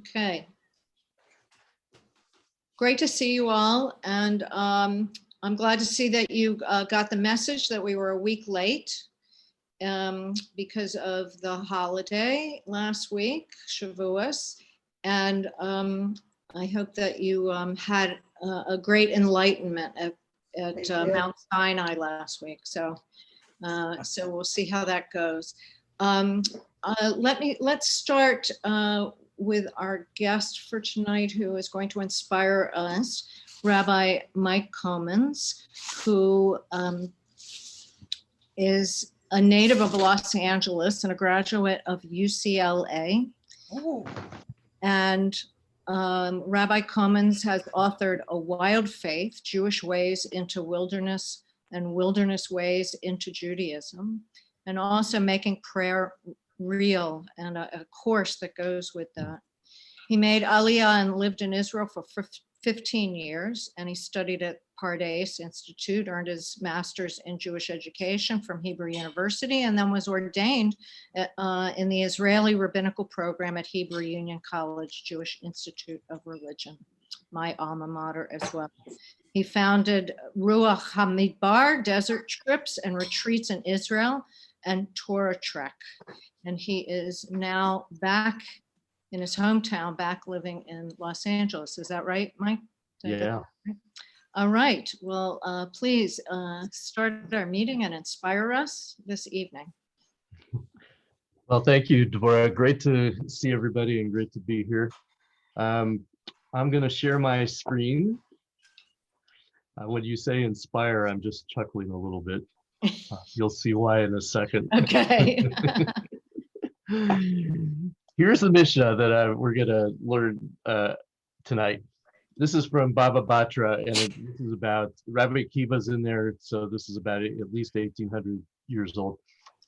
Okay. Great to see you all. And I'm glad to see that you got the message that we were a week late because of the holiday last week, Shavuos. And I hope that you had a great enlightenment at Mount Sinai last week. So we'll see how that goes. Let's start with our guest for tonight, who is going to inspire us, Rabbi Mike Comins, who is a native of Los Angeles and a graduate of UCLA. Oh. And Rabbi Comins has authored A Wild Faith, Jewish Ways into Wilderness and Wilderness Ways into Judaism, and also Making Prayer Real, and a course that goes with that. He made Aliyah and lived in Israel for 15 years, and he studied at Pardes Institute, earned his master's in Jewish education from Hebrew University, and then was ordained in the Israeli rabbinical program at Hebrew Union College Jewish Institute of Religion, my alma mater as well. He founded Ruach HaMidbar, desert trips and retreats in Israel, and TorahTrek. And he is now back in his hometown, back living in Los Angeles. Is that right, Mike? Yeah. All right. Well, please start our meeting and inspire us this evening. Well, thank you, Devorah. Great to see everybody and great to be here. I'm going to share my screen. When you say inspire, I'm just chuckling a little bit. You'll see why in a second. Okay. Here's the Mishnah that we're going to learn tonight. This is from Baba Batra, and this is about Rabbi Akiva's in there, so this is about at least 1,800 years old.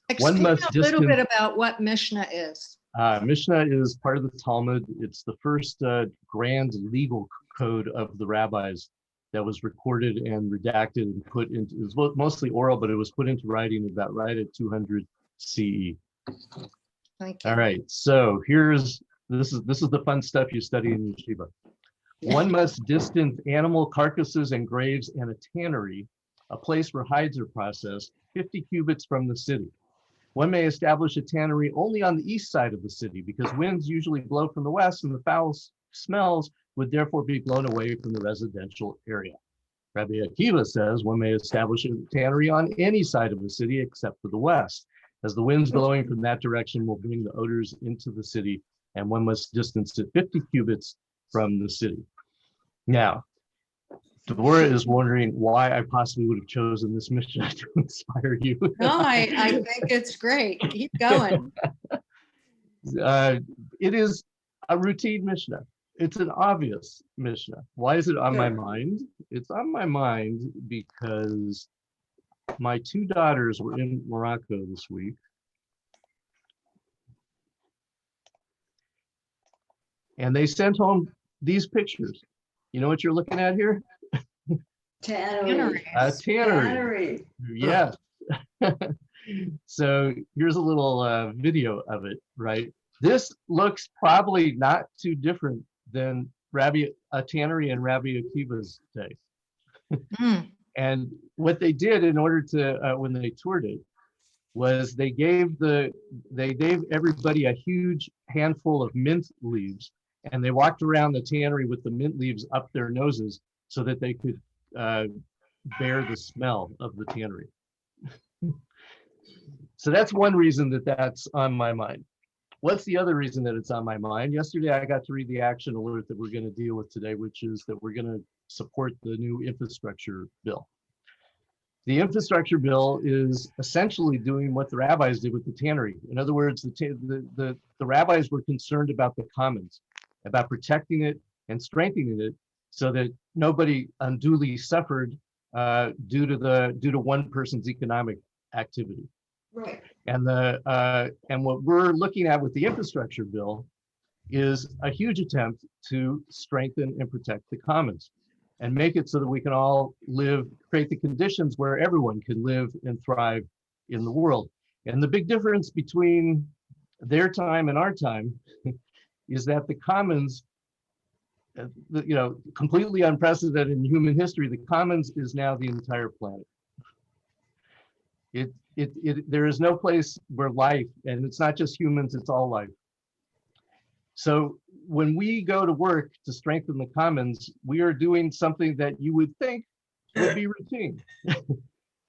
Explain a little bit about what Mishnah is. Mishnah is part of the Talmud. It's the first grand legal code of the rabbis that was recorded and redacted and put into, it was mostly oral, but it was put into writing about right at 200 CE. Thank you. All right, so this is the fun stuff you study in yeshiva. One must distance animal carcasses and graves and a tannery, a place where hides are processed, 50 cubits from the city. One may establish a tannery only on the east side of the city because winds usually blow from the west and the foul smells would therefore be blown away from the residential area. Rabbi Akiva says one may establish a tannery on any side of the city except for the west, as the winds blowing from that direction will bring the odors into the city, and one must distance it 50 cubits from the city. Now, Devorah is wondering why I possibly would have chosen this Mishnah to inspire you. No, I think it's great. Keep going. It is a routine Mishnah. It's an obvious Mishnah. Why is it on my mind? It's on my mind because my two daughters were in Morocco this week. And they sent home these pictures. You know what you're looking at here? Tannery. A tannery. Yes. So here's a little video of it, right? This looks probably not too different than a tannery in Rabbi Akiva's day. And what they did in order to, when they toured it, was they gave everybody a huge handful of mint leaves, and they walked around the tannery with the mint leaves up their noses so that they could bear the smell of the tannery. So that's one reason that's on my mind. What's the other reason that it's on my mind? Yesterday, I got to read the action alert that we're going to deal with today, which is that we're going to support the new infrastructure bill. The infrastructure bill is essentially doing what the rabbis did with the tannery. In other words, the rabbis were concerned about the commons, about protecting it and strengthening it so that nobody unduly suffered due to one person's economic activity. Right. And what we're looking at with the infrastructure bill is a huge attempt to strengthen and protect the commons and make it so that we can all create the conditions where everyone can live and thrive in the world. And the big difference between their time and our time is that the commons, completely unprecedented in human history, the commons is now the entire planet. There is no place where life, and it's not just humans, it's all life. So when we go to work to strengthen the commons, we are doing something that you would think would be routine.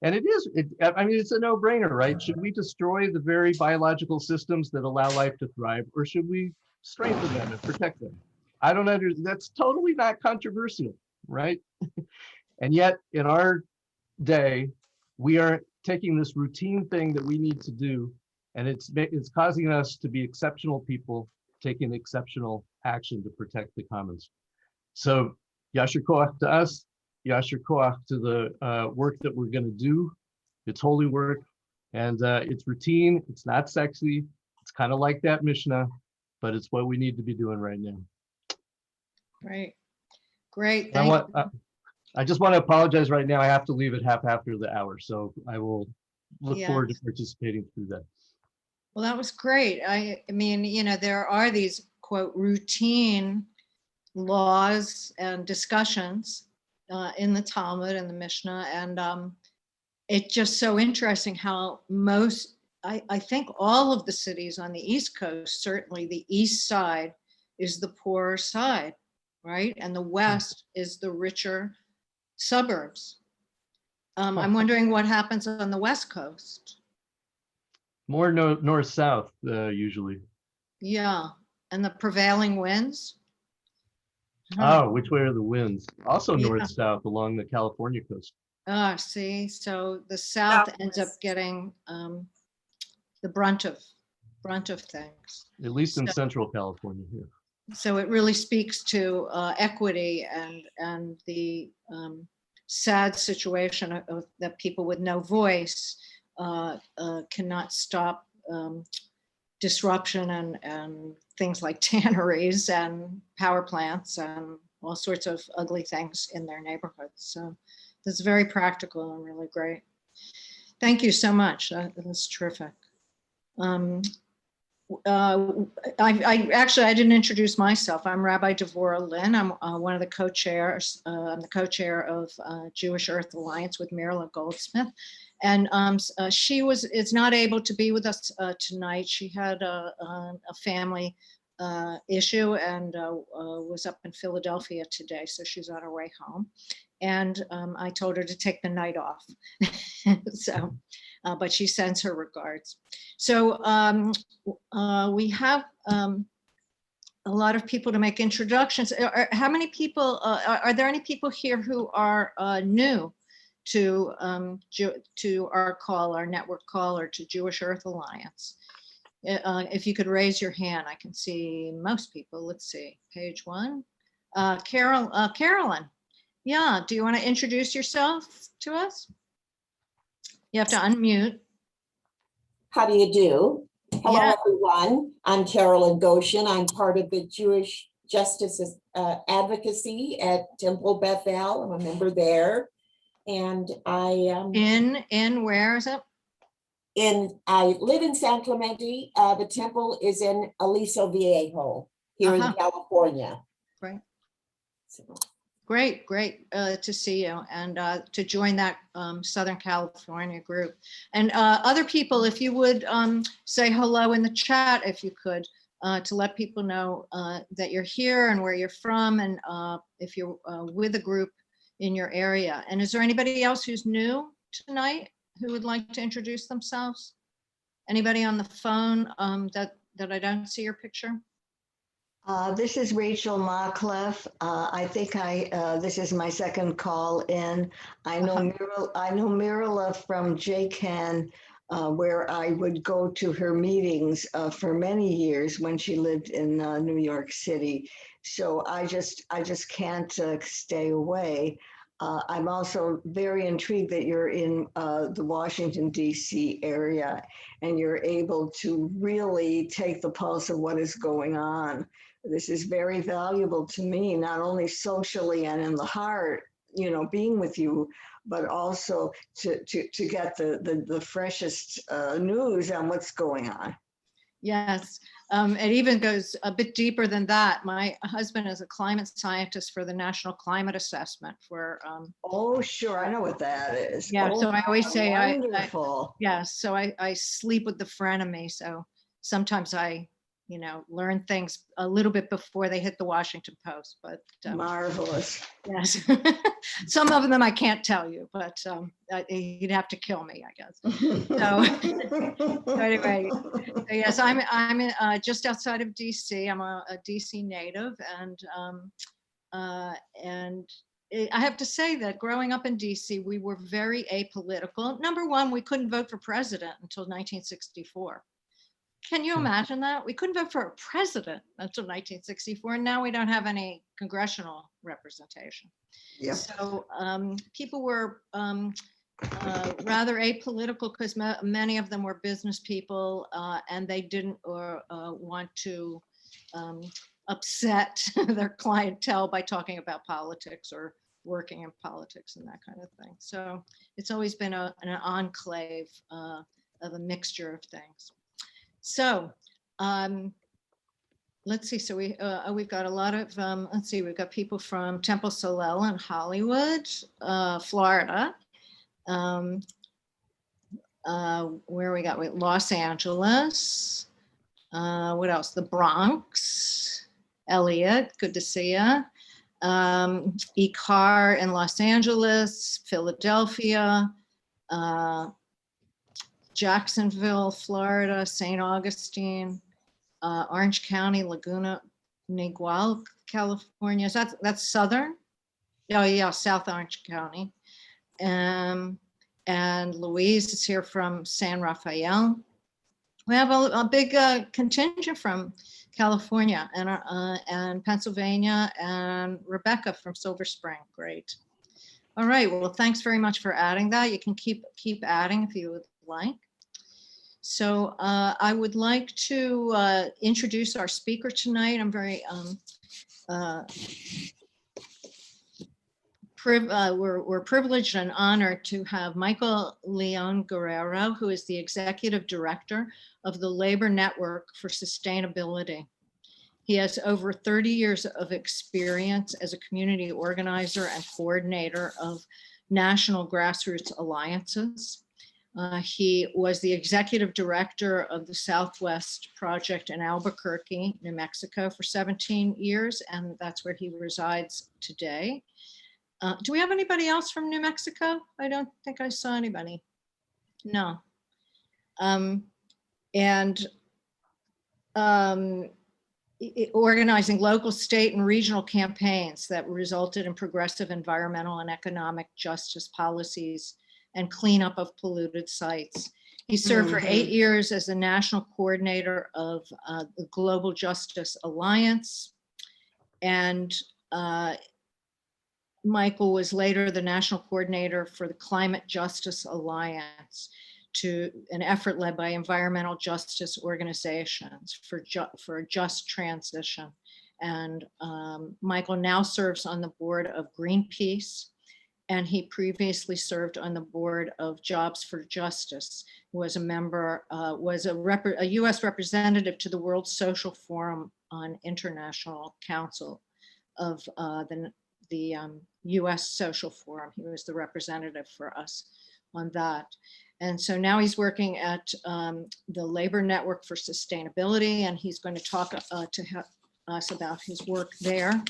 And it is, it's a no-brainer, right? Should we destroy the very biological systems that allow life to thrive, or should we strengthen them and protect them? I don't understand. That's totally not controversial, right? And yet in our day, we are taking this routine thing that we need to do, and it's causing us to be exceptional people taking exceptional action to protect the commons. So Yasher Koach to us, Yasher Koach to the work that we're going to do. It's holy work, and it's routine. It's not sexy. It's kind of like that Mishnah, but it's what we need to be doing right now. Great. Thank you. I just want to apologize right now. I have to leave at half after the hour, so I will look forward to participating through that. Well, that was great. I mean, there are these, quote, routine laws and discussions in the Talmud and the Mishnah. And it's just so interesting how I think all of the cities on the East Coast, certainly the East side is the poorer side, right? And the West is the richer suburbs. I'm wondering what happens on the West Coast. More north-south, usually. Yeah, and the prevailing winds. Oh, which way are the winds? Also north-south along the California coast. See, so the South ends up getting the brunt of things. At least in Central California here. So it really speaks to equity and the sad situation of that people with no voice cannot stop disruption and things like tanneries and power plants and all sorts of ugly things in their neighborhoods. So that's very practical and really great. Thank you so much. That's terrific. I didn't introduce myself. I'm Rabbi Devorah Lynn. I'm one of the co-chairs. I'm the co-chair of Jewish Earth Alliance with Mirla Goldsmith. And she is not able to be with us tonight. She had a family issue and was up in Philadelphia today, so she's on her way home. And I told her to take the night off. So, but she sends her regards. So we have a lot of people to make introductions. How many people, are there any people here who are new to our call, our network call, or to Jewish Earth Alliance? If you could raise your hand, I can see most people. Let's see, page one. Carolyn, yeah, do you want to introduce yourself to us? You have to unmute. How do you do? Hello, everyone. I'm Carolyn Goshen. I'm part of the Jewish Justice Advocacy at Temple Bethel. I'm a member there. And I in where is it? I live in San Clemente. The temple is in Aliso Viejo here in California. Right. So. Great to see you and to join that Southern California group. And other people, if you would say hello in the chat, if you could, to let people know that you're here and where you're from, and if you're with a group in your area. And is there anybody else who's new tonight who would like to introduce themselves? Anybody on the phone that I don't see your picture? This is Rachel Mockleff. I think this is my second call in. I know Mirla from JCAN, where I would go to her meetings for many years when she lived in New York City. So I just can't stay away. I'm also very intrigued that you're in the Washington, D.C. area, and you're able to really take the pulse of what is going on. This is very valuable to me, not only socially and in the heart, being with you, but also to get the freshest news on what's going on. Yes, It even goes a bit deeper than that. My husband is a climate scientist for the National Climate Assessment for, Oh, sure. I know what that is. yeah, Oh, so I always say, wonderful. yeah, so I sleep with the frenemy. So sometimes I, learn things a little bit before they hit the Washington Post, but Marvelous. yes, some of them I can't tell you, but you'd have to kill me, I guess. So anyway, yes, I'm just outside of DC. I'm a DC native, and I have to say that growing up in DC, we were very apolitical. Number one, we couldn't vote for president until 1964. Can you imagine that? We couldn't vote for a president until 1964, and now we don't have any congressional representation. Yeah. So people were rather apolitical because many of them were business people, and they didn't want to upset their clientele by talking about politics or working in politics and that kind of thing. So it's always been an enclave of a mixture of things. So let's see. So we've got a lot of, let's see, we've got people from Temple Solel in Hollywood, Florida. Where we got Los Angeles. What else? The Bronx. Elliot, good to see you. Ikar in Los Angeles, Philadelphia, Jacksonville, Florida, St. Augustine, Orange County, Laguna Niguel, California. That's southern? Oh yeah, South Orange County. And Louise is here from San Rafael. We have a big contingent from California and Pennsylvania, and Rebecca from Silver Spring. Great. All right. Well, thanks very much for adding that. You can keep adding if you would like. So I would like to introduce our speaker tonight. I'm very we're privileged and honored to have Michael Leon Guerrero, who is the Executive Director of the Labor Network for Sustainability. He has over 30 years of experience as a community organizer and coordinator of national grassroots alliances. He was the Executive Director of the Southwest Project in Albuquerque, New Mexico for 17 years, and that's where he resides today. Do we have anybody else from New Mexico? I don't think I saw anybody. No. Organizing local, state, and regional campaigns that resulted in progressive environmental and economic justice policies and cleanup of polluted sites. He served for 8 years as the national coordinator of the Global Justice Alliance, and Michael was later the national coordinator for the Climate Justice Alliance, to an effort led by environmental justice organizations for a just transition. And Michael now serves on the board of Greenpeace, and he previously served on the board of Jobs for Justice, was a member, was a US representative to the World Social Forum on International Council of the US Social Forum. He was the representative for us on that. And so now he's working at the Labor Network for Sustainability, and he's going to talk to us about his work there,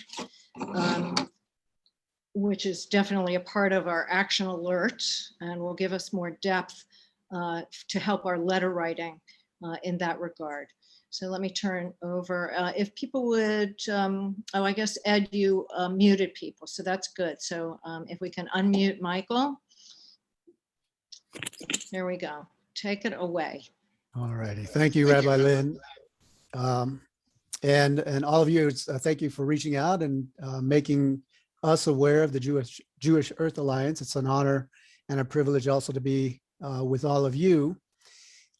which is definitely a part of our action alert, and will give us more depth to help our letter writing in that regard. So let me turn over. If people would, oh, I guess Ed, you muted people, so that's good. So if we can unmute Michael. There we go. Take it away. All righty. Thank you, Rabbi Lynn. And all of you, thank you for reaching out and making us aware of the Jewish Earth Alliance. It's an honor and a privilege also to be with all of you.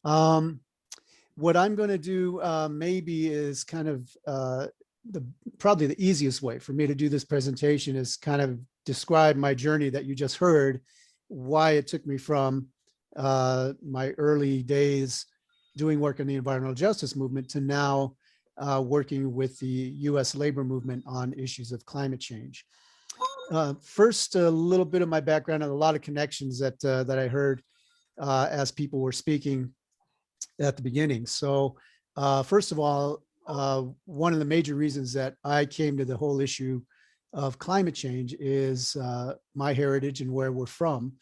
What I'm going to do maybe is kind of probably the easiest way for me to do this presentation is kind of describe my journey that you just heard, why it took me from my early days doing work in the environmental justice movement to now working with the US labor movement on issues of climate change. First, a little bit of my background and a lot of connections that I heard as people were speaking at the beginning. So first of all, one of the major reasons that I came to the whole issue of climate change is my heritage and where we're from.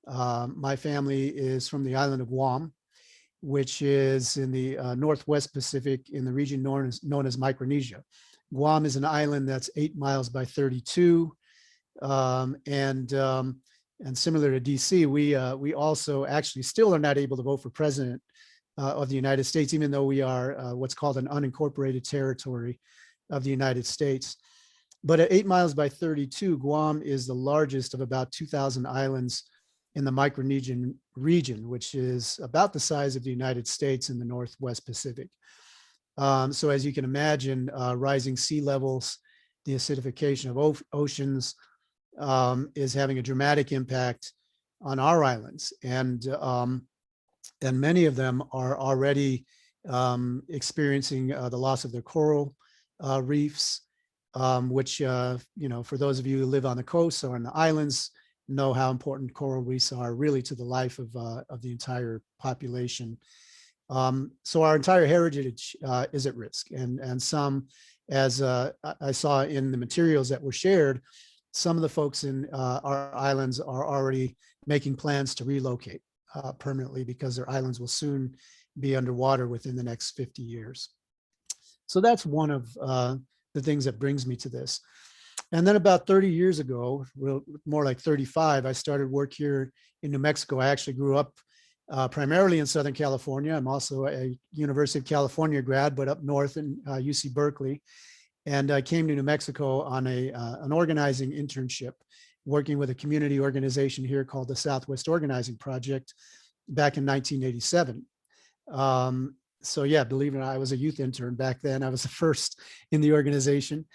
My family is from the island of Guam, which is in the Northwest Pacific in the region known as Micronesia. Guam is an island that's 8 miles by 32. And similar to DC, we also actually still are not able to vote for president of the United States, even though we are what's called an unincorporated territory of the United States. But at 8 miles by 32, Guam is the largest of about 2,000 islands in the Micronesian region, which is about the size of the United States in the Northwest Pacific. So as you can imagine, rising sea levels, the acidification of oceans is having a dramatic impact on our islands. And many of them are already experiencing the loss of their coral reefs, which, for those of you who live on the coast or on the islands, know how important coral reefs are really to the life of the entire population. So our entire heritage is at risk. And some, as I saw in the materials that were shared, some of the folks in our islands are already making plans to relocate permanently because their islands will soon be underwater within the next 50 years. So that's one of the things that brings me to this. And then about 30 years ago, well, more like 35, I started work here in New Mexico. I actually grew up primarily in Southern California. I'm also a University of California grad, but up north in UC Berkeley. And I came to New Mexico on an organizing internship, working with a community organization here called the Southwest Organizing Project back in 1987. So yeah, believe it or not, I was a youth intern back then. I was the first in the organization.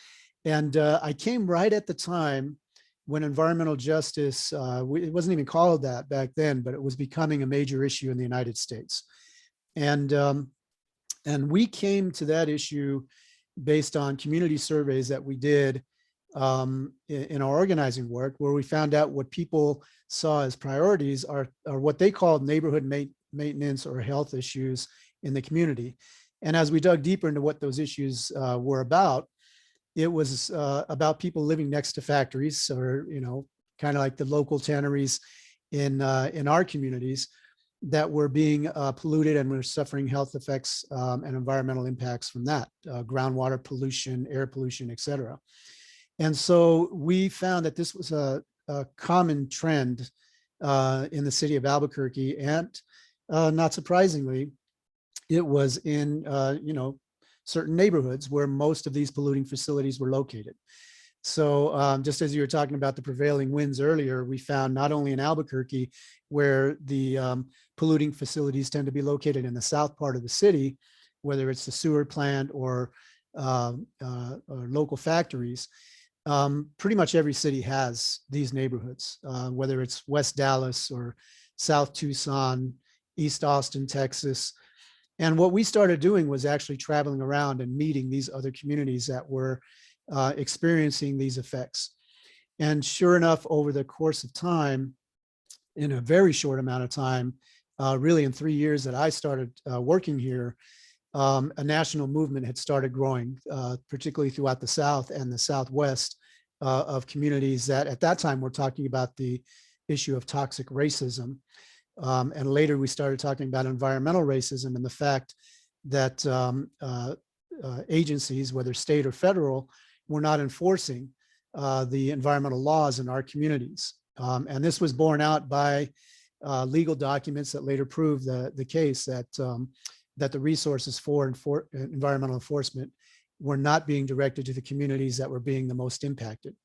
And I came right at the time when environmental justice, it wasn't even called that back then, but it was becoming a major issue in the United States. And we came to that issue based on community surveys that we did in our organizing work, where we found out what people saw as priorities are what they called neighborhood maintenance or health issues in the community. And as we dug deeper into what those issues were about, it was about people living next to factories, or kind of like the local tanneries in our communities that were being polluted and were suffering health effects and environmental impacts from that, groundwater pollution, air pollution, et cetera. And so we found that this was a common trend in the city of Albuquerque, and not surprisingly, it was in certain neighborhoods where most of these polluting facilities were located. So just as you were talking about the prevailing winds earlier, we found not only in Albuquerque, where the polluting facilities tend to be located in the south part of the city, whether it's the sewer plant or local factories, pretty much every city has these neighborhoods, whether it's West Dallas or South Tucson, East Austin, Texas. And what we started doing was actually traveling around and meeting these other communities that were experiencing these effects. And sure enough, over the course of time, in a very short amount of time, really in 3 years that I started working here, a national movement had started growing, particularly throughout the South and the Southwest, of communities that at that time were talking about the issue of toxic racism. And later we started talking about environmental racism and the fact that agencies, whether state or federal, were not enforcing the environmental laws in our communities. And this was borne out by legal documents that later proved the case that the resources for environmental enforcement were not being directed to the communities that were being the most impacted.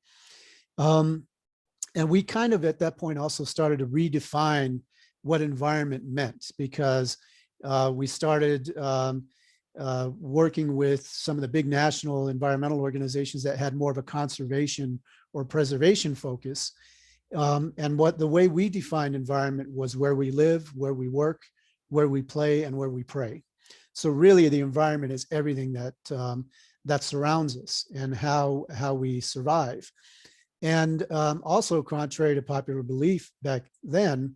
And we kind of at that point also started to redefine what environment meant, because we started working with some of the big national environmental organizations that had more of a conservation or preservation focus. And the way we defined environment was where we live, where we work, where we play, and where we pray. So really the environment is everything that, that surrounds us and how we survive. And also, contrary to popular belief back then,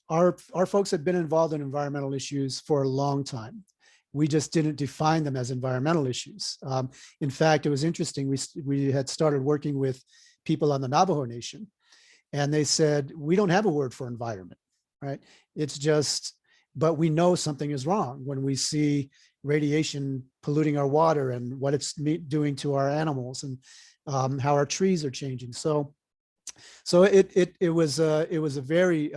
our folks had been involved in environmental issues for a long time. We just didn't define them as environmental issues. In fact, it was interesting. We had started working with people on the Navajo Nation, and they said, we don't have a word for environment, right? It's just, but we know something is wrong when we see radiation polluting our water and what it's doing to our animals, and how our trees are changing. So it was a very,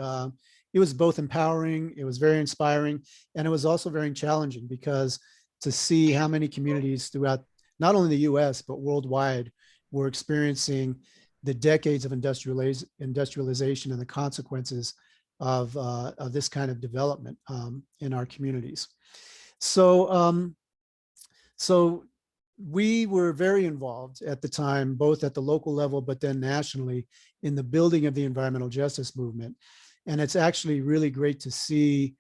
it was both empowering, it was very inspiring, and it was also very challenging, because to see how many communities throughout not only the US, but worldwide were experiencing the decades of industrialization and the consequences of this kind of development in our communities. So, so we were very involved at the time, both at the local level, but then nationally, in the building of the environmental justice movement. And it's actually really great to see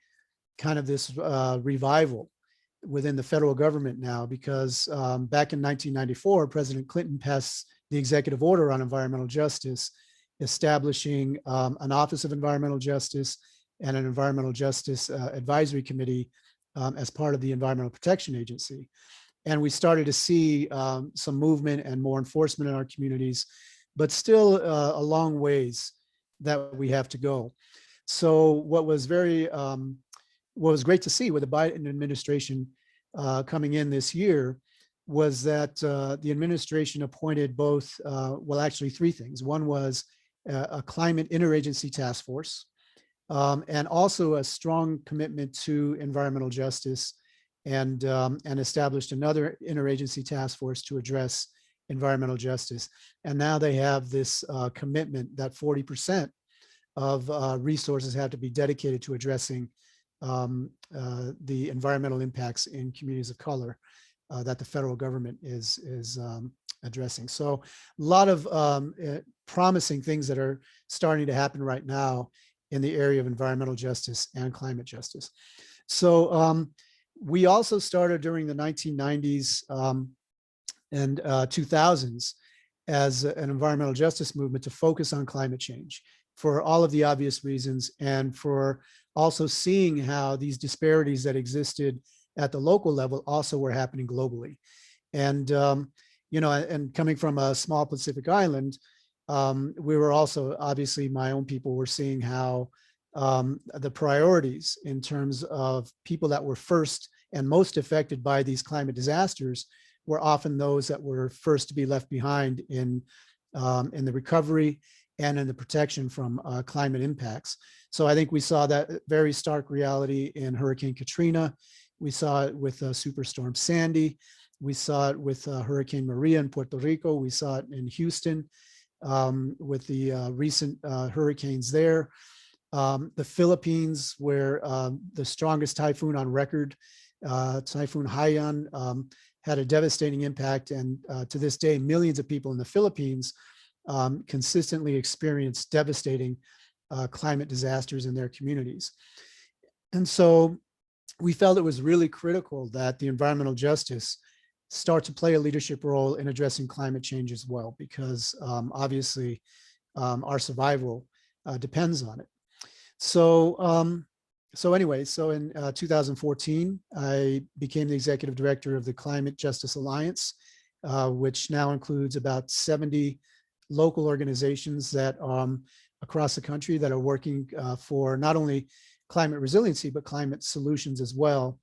kind of this revival within the federal government now, because back in 1994, President Clinton passed the executive order on environmental justice, establishing an Office of Environmental Justice and an Environmental Justice Advisory Committee as part of the Environmental Protection Agency. And we started to see some movement and more enforcement in our communities, but still a long ways that we have to go. So what was great to see with the Biden administration coming in this year was that the administration appointed both, well, actually three things. One was a climate interagency task force, and also a strong commitment to environmental justice, and established another interagency task force to address environmental justice. And now they have this commitment that 40% of resources have to be dedicated to addressing the environmental impacts in communities of color that the federal government is addressing. So a lot of promising things that are starting to happen right now in the area of environmental justice and climate justice. So we also started during the 1990s and 2000s as an environmental justice movement to focus on climate change for all of the obvious reasons, and for also seeing how these disparities that existed at the local level also were happening globally. And, you know, and coming from a small Pacific island, we were also, obviously my own people were seeing how the priorities in terms of people that were first and most affected by these climate disasters were often those that were first to be left behind in the recovery and in the protection from climate impacts. So I think we saw that very stark reality in Hurricane Katrina. We saw it with Superstorm Sandy. We saw it with Hurricane Maria in Puerto Rico. We saw it in Houston with the recent hurricanes there. The Philippines, where the strongest typhoon on record, Typhoon Haiyan, had a devastating impact. And to this day, millions of people in the Philippines consistently experience devastating climate disasters in their communities. And so we felt it was really critical that the environmental justice start to play a leadership role in addressing climate change as well, because obviously our survival depends on it. So, so anyway, so in 2014, I became the executive director of the Climate Justice Alliance, which now includes about 70 local organizations that across the country that are working for not only climate resiliency, but climate solutions as well.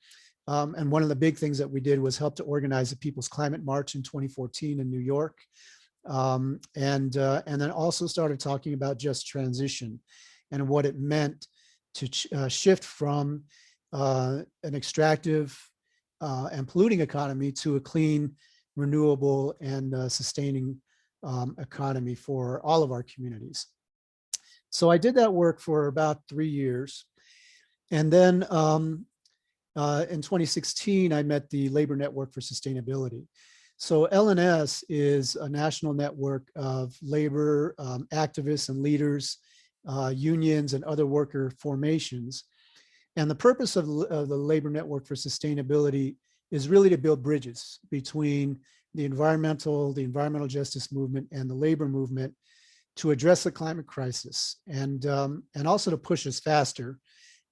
And one of the big things that we did was help to organize the People's Climate March in 2014 in New York. And then also started talking about just transition and what it meant to shift from an extractive and polluting economy to a clean, renewable, and sustaining economy for all of our communities. So I did that work for about 3 years. And then in 2016, I met the Labor Network for Sustainability. So LNS is a national network of labor activists and leaders, unions and other worker formations And the purpose of the Labor Network for Sustainability is really to build bridges between the environmental justice movement and the labor movement to address the climate crisis, and also to push us faster,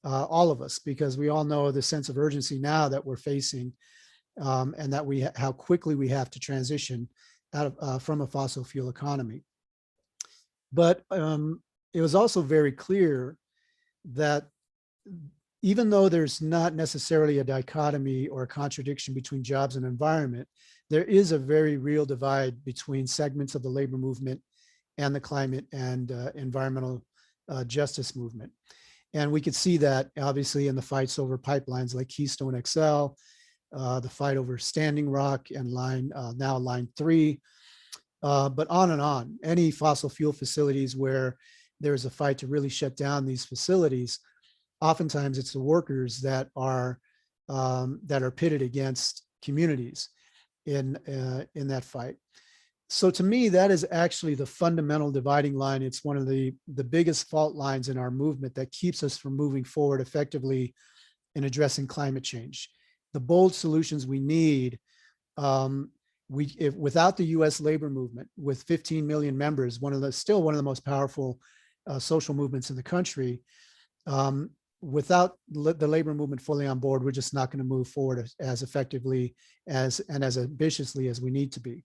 all of us, because we all know the sense of urgency now that we're facing, and that how quickly we have to transition out of from a fossil fuel economy. But it was also very clear that even though there's not necessarily a dichotomy or a contradiction between jobs and environment, there is a very real divide between segments of the labor movement and the climate and environmental justice movement. And we could see that obviously in the fights over pipelines like Keystone XL, the fight over Standing Rock and now Line 3, but on and on. Any fossil fuel facilities where there's a fight to really shut down these facilities, oftentimes it's the workers that are pitted against communities in that fight. So to me, that is actually the fundamental dividing line. It's one of the biggest fault lines in our movement that keeps us from moving forward effectively in addressing climate change. The bold solutions we need, without the U.S. labor movement, with 15 million members, still one of the most powerful social movements in the country, without the labor movement fully on board, we're just not going to move forward as effectively and as ambitiously as we need to be.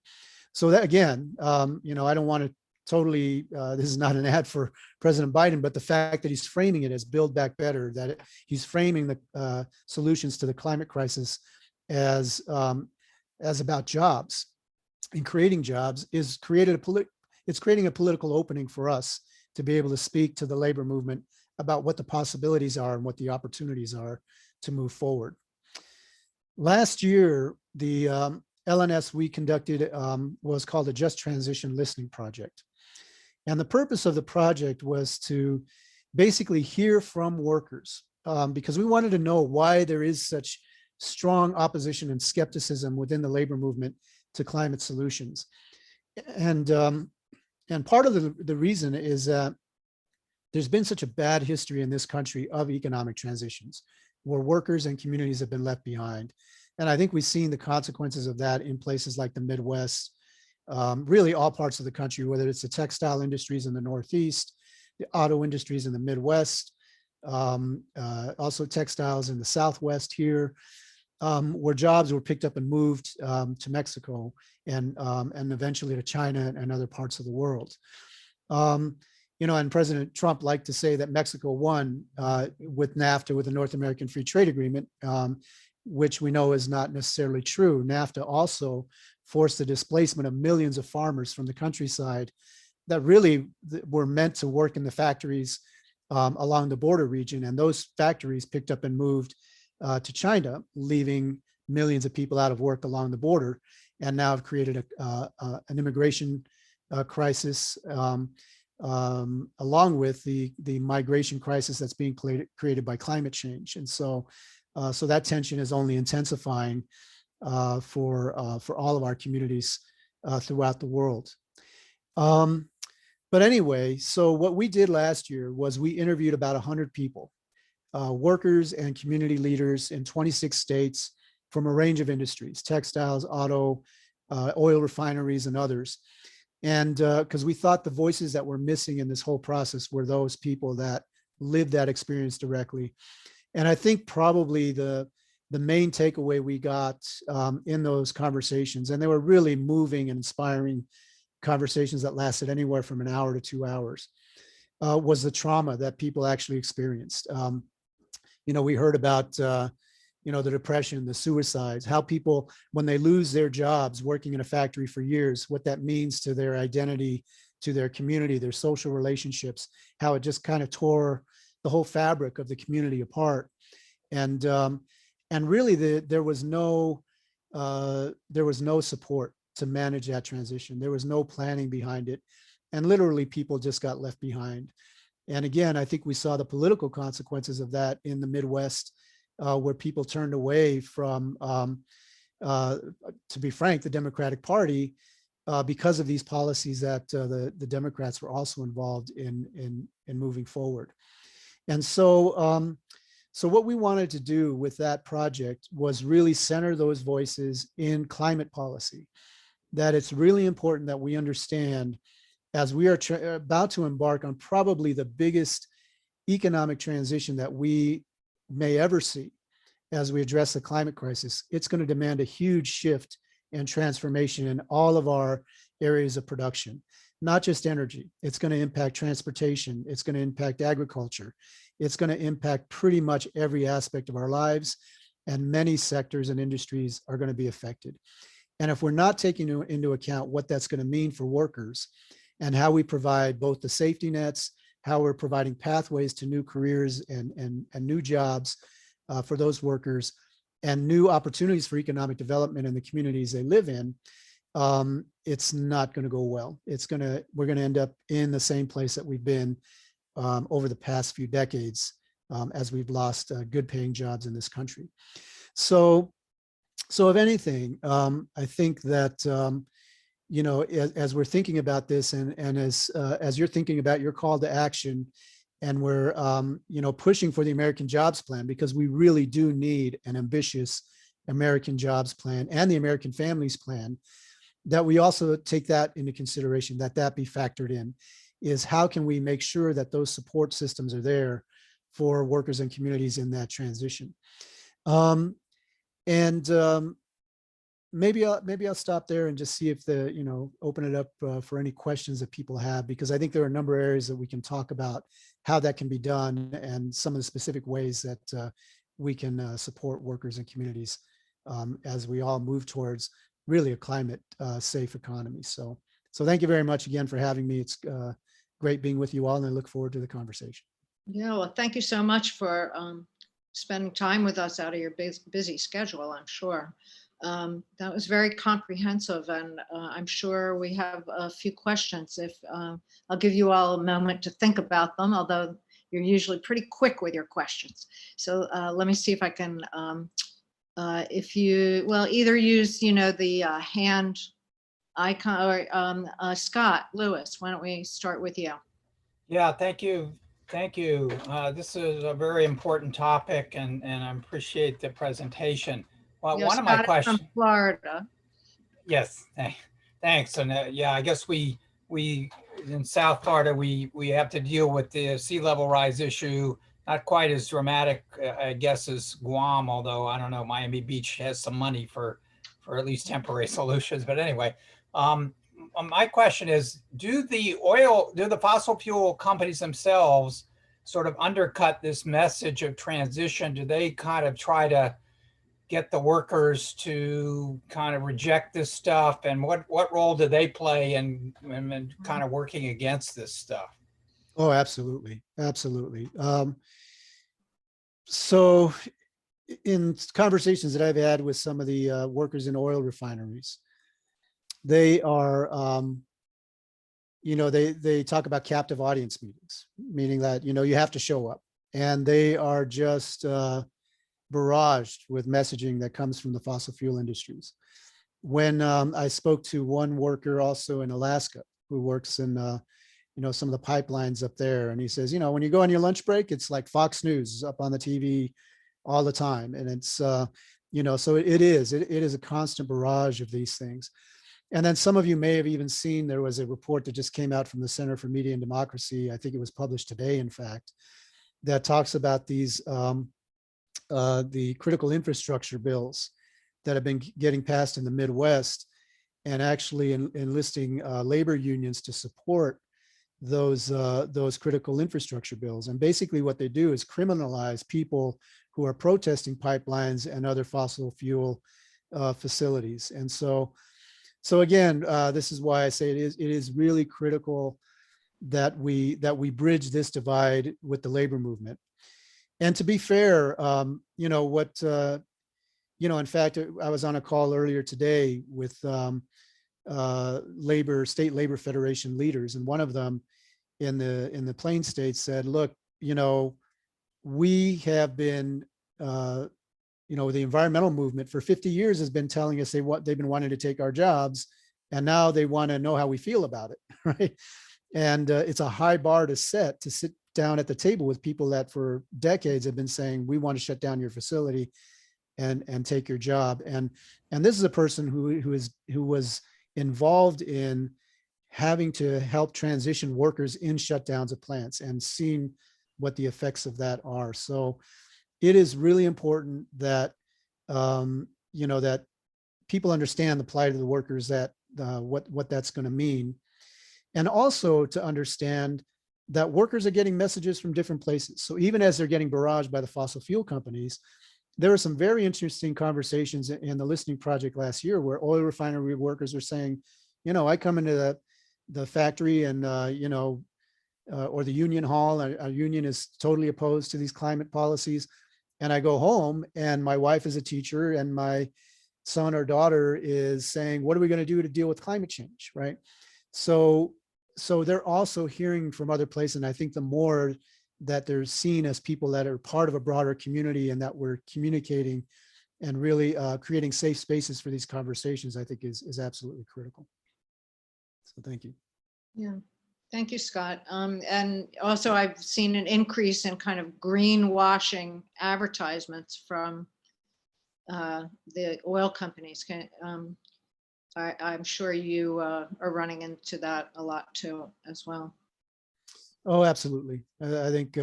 So that, again, I don't want to totally, this is not an ad for President Biden, but the fact that he's framing it as Build Back Better, that he's framing the solutions to the climate crisis as about jobs and creating jobs it's creating a political opening for us to be able to speak to the labor movement about what the possibilities are and what the opportunities are to move forward. Last year, the LNS we conducted was called a Just Transition Listening Project. And the purpose of the project was to basically hear from workers, because we wanted to know why there is such strong opposition and skepticism within the labor movement to climate solutions. And part of the reason is that there's been such a bad history in this country of economic transitions where workers and communities have been left behind. And I think we've seen the consequences of that in places like the Midwest, really all parts of the country, whether it's the textile industries in the Northeast, the auto industries in the Midwest, also textiles in the Southwest here, where jobs were picked up and moved to Mexico and eventually to China and other parts of the world. And President Trump liked to say that Mexico won with NAFTA, with the North American Free Trade Agreement, which we know is not necessarily true. NAFTA also forced the displacement of millions of farmers from the countryside that really were meant to work in the factories along the border region. And those factories picked up and moved to China, leaving millions of people out of work along the border, and now have created an immigration crisis, along with the migration crisis that's being created by climate change. And so that tension is only intensifying for all of our communities throughout the world. But anyway, so what we did last year was we interviewed about 100 people, workers and community leaders in 26 states from a range of industries, textiles, auto, oil refineries, and others. And because we thought the voices that were missing in this whole process were those people that lived that experience directly. And I think probably the main takeaway we got in those conversations, and they were really moving and inspiring conversations that lasted anywhere from an hour to 2 hours, was the trauma that people actually experienced. We heard about the depression, the suicides, how people, when they lose their jobs working in a factory for years, what that means to their identity, to their community, their social relationships, how it just kind of tore the whole fabric of the community apart. And really there was no support to manage that transition. There was no planning behind it. And literally people just got left behind. And again, I think we saw the political consequences of that in the Midwest, where people turned away from, to be frank, the Democratic Party because of these policies that the Democrats were also involved in moving forward. And so So what we wanted to do with that project was really center those voices in climate policy, that it's really important that we understand, as we are about to embark on probably the biggest economic transition that we may ever see as we address the climate crisis. It's going to demand a huge shift and transformation in all of our areas of production, not just energy. It's going to impact transportation. It's going to impact agriculture. It's going to impact pretty much every aspect of our lives, and many sectors and industries are going to be affected. And if we're not taking into account what that's going to mean for workers and how we provide both the safety nets, how we're providing pathways to new careers and new jobs for those workers, and new opportunities for economic development in the communities they live in, it's not going to go well. We're going to end up in the same place that we've been over the past few decades, as we've lost good paying jobs in this country. So if anything, I think that, as we're thinking about this, and as you're thinking about your call to action, and we're pushing for the American Jobs Plan, because we really do need an ambitious American Jobs Plan and the American Families Plan, that we also take that into consideration, that be factored in, is how can we make sure that those support systems are there for workers and communities in that transition. Maybe I'll stop there and just see if open it up for any questions that people have, because I think there are a number of areas that we can talk about how that can be done and some of the specific ways that we can support workers and communities as we all move towards really a climate safe economy. So thank you very much again for having me. It's great being with you all, and I look forward to the conversation. Yeah, well, thank you so much for spending time with us out of your busy schedule, I'm sure. That was very comprehensive, and I'm sure we have a few questions. I'll give you all a moment to think about them, although you're usually pretty quick with your questions. So let me see if I can, either use, the hand icon, or Scott Lewis, why don't we start with you? Yeah, thank you. Thank you. This is a very important topic, and I appreciate the presentation. Well, one of my questions from Florida. Yes, thanks. And yeah, I guess we in South Florida, we have to deal with the sea level rise issue. Not quite as dramatic, I guess, as Guam, although I don't know, Miami Beach has some money for at least temporary solutions. But anyway, my question is, do the fossil fuel companies themselves sort of undercut this message of transition? Do they kind of try to get the workers to kind of reject this stuff, and what role do they play in kind of working against this stuff? Oh, absolutely. Absolutely. So in conversations that I've had with some of the workers in oil refineries, they are, they talk about captive audience meetings, meaning that, you have to show up, and they are just barraged with messaging that comes from the fossil fuel industries. When I spoke to one worker also in Alaska who works in some of the pipelines up there, and he says, when you go on your lunch break, it's like Fox News up on the TV all the time, and it's so it is a constant barrage of these things. And then some of you may have even seen, there was a report that just came out from the Center for Media and Democracy, I think it was published today, in fact, that talks about these the critical infrastructure bills that have been getting passed in the Midwest, and actually enlisting labor unions to support those critical infrastructure bills. And basically what they do is criminalize people who are protesting pipelines and other fossil fuel facilities. And so again, this is why I say it is really critical that we bridge this divide with the labor movement. And to be fair, in fact, I was on a call earlier today with state labor federation leaders, and one of them in the Plain States said, look, we have been, the environmental movement for 50 years has been telling us they've been wanting to take our jobs, and now they want to know how we feel about it, right? And it's a high bar to set to down at the table with people that for decades have been saying, we want to shut down your facility and take your job. And this is a person who was involved in having to help transition workers in shutdowns of plants and seeing what the effects of that are. So it is really important that, that people understand the plight of the workers, that what that's going to mean. And also to understand that workers are getting messages from different places. So even as they're getting barraged by the fossil fuel companies, there are some very interesting conversations in the listening project last year where oil refinery workers are saying, I come into the factory and, or the union hall, our union is totally opposed to these climate policies. And I go home and my wife is a teacher and my son or daughter is saying, what are we going to do to deal with climate change, right? So they're also hearing from other places. And I think the more that they're seen as people that are part of a broader community and that we're communicating and really creating safe spaces for these conversations, I think is absolutely critical. So thank you. Yeah, thank you, Scott. And also I've seen an increase in kind of greenwashing advertisements from the oil companies. I'm sure you are running into that a lot too, as well. Oh, absolutely. I think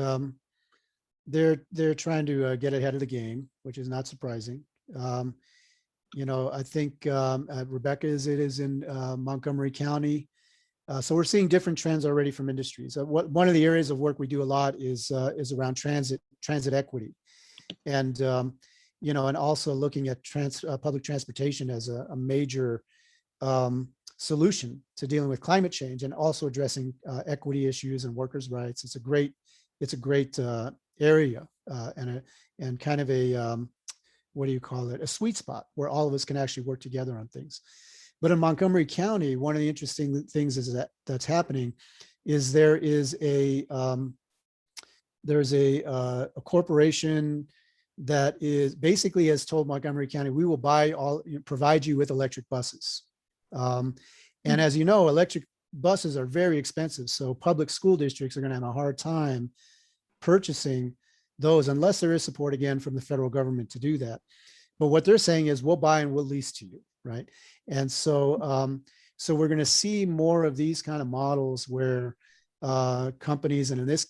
they're trying to get ahead of the game, which is not surprising. I think Rebecca is in Montgomery County. So we're seeing different trends already from industries. One of the areas of work we do a lot is around transit equity, and and also looking at public transportation as a major solution to dealing with climate change and also addressing equity issues and workers' rights. It's a great area and kind of a what do you call it? A sweet spot where all of us can actually work together on things. But in Montgomery County, one of the interesting things is that's happening is there's a corporation that is basically has told Montgomery County, we will provide you with electric buses. And as you know, electric buses are very expensive. So public school districts are going to have a hard time purchasing those unless there is support again from the federal government to do that. But what they're saying is we'll buy and we'll lease to you, right? And so so we're going to see more of these kind of models where companies, and in this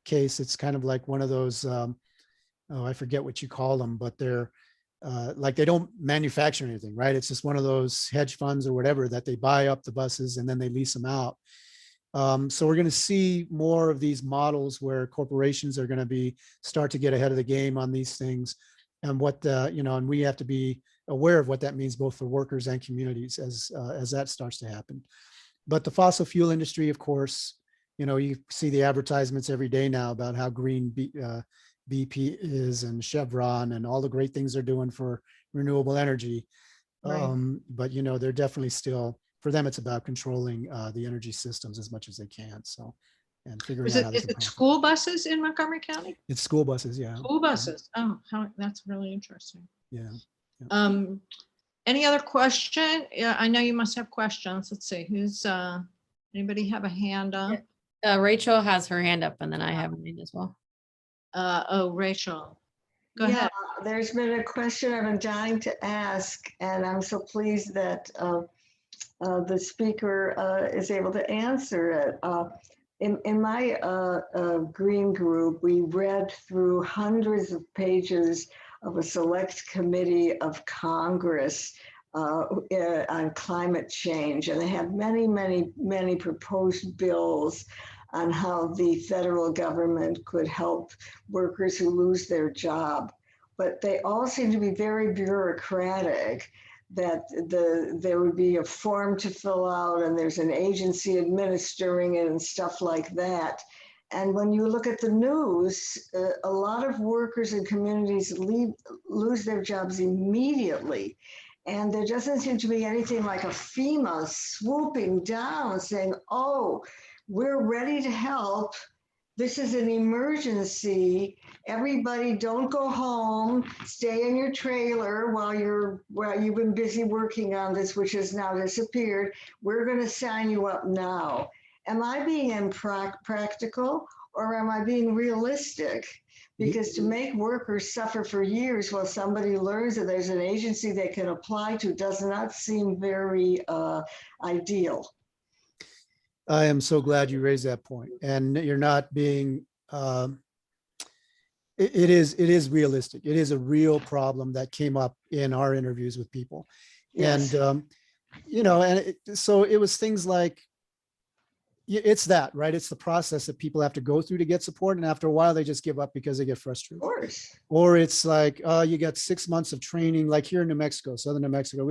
case, it's kind of like one of those, I forget what you call them, but they're like they don't manufacture anything, right? It's just one of those hedge funds or whatever that they buy up the buses and then they lease them out. So we're going to see more of these models where corporations are going to start to get ahead of the game on these things, and what and we have to be aware of what that means both for workers and communities as that starts to happen. But the fossil fuel industry, of course, you see the advertisements every day now about how green BP is and Chevron and all the great things they're doing for renewable energy. Right. But they're definitely still, for them, it's about controlling the energy systems as much as they can. So, and figuring out how they Is can it profit. school buses in Montgomery County? It's school buses, yeah. School buses. Oh, that's really interesting. Yeah. Any other question? Yeah, I know you must have questions. Let's see, anybody have a hand up? Rachel has her hand up, and then I have mine as well. Rachel, go ahead. There's been a question I've been dying to ask, and I'm so pleased that the speaker is able to answer it. In my green group, we read through hundreds of pages of a select committee of Congress on climate change, and they have many, many, many proposed bills on how the federal government could help workers who lose their job. But they all seem to be very bureaucratic, that there would be a form to fill out and there's an agency administering it and stuff like that. And when you look at the news, a lot of workers and communities lose their jobs immediately. And there doesn't seem to be anything like a FEMA swooping down saying, oh, we're ready to help. This is an emergency. Everybody don't go home, stay in your trailer while you've been busy working on this, which has now disappeared. We're gonna sign you up now. Am I being impractical, or am I being realistic? Because to make workers suffer for years while somebody learns that there's an agency they can apply to does not seem very ideal. I am so glad you raised that point. And you're not being, it is realistic. It is a real problem that came up in our interviews with people. Yes. And, you know, and so it was things like, it's that, right? It's the process that people have to go through to get support. And after a while, they just give up because they get Of frustrated. course. Or it's like, you got 6 months of training, like here in New Mexico, Southern New Mexico,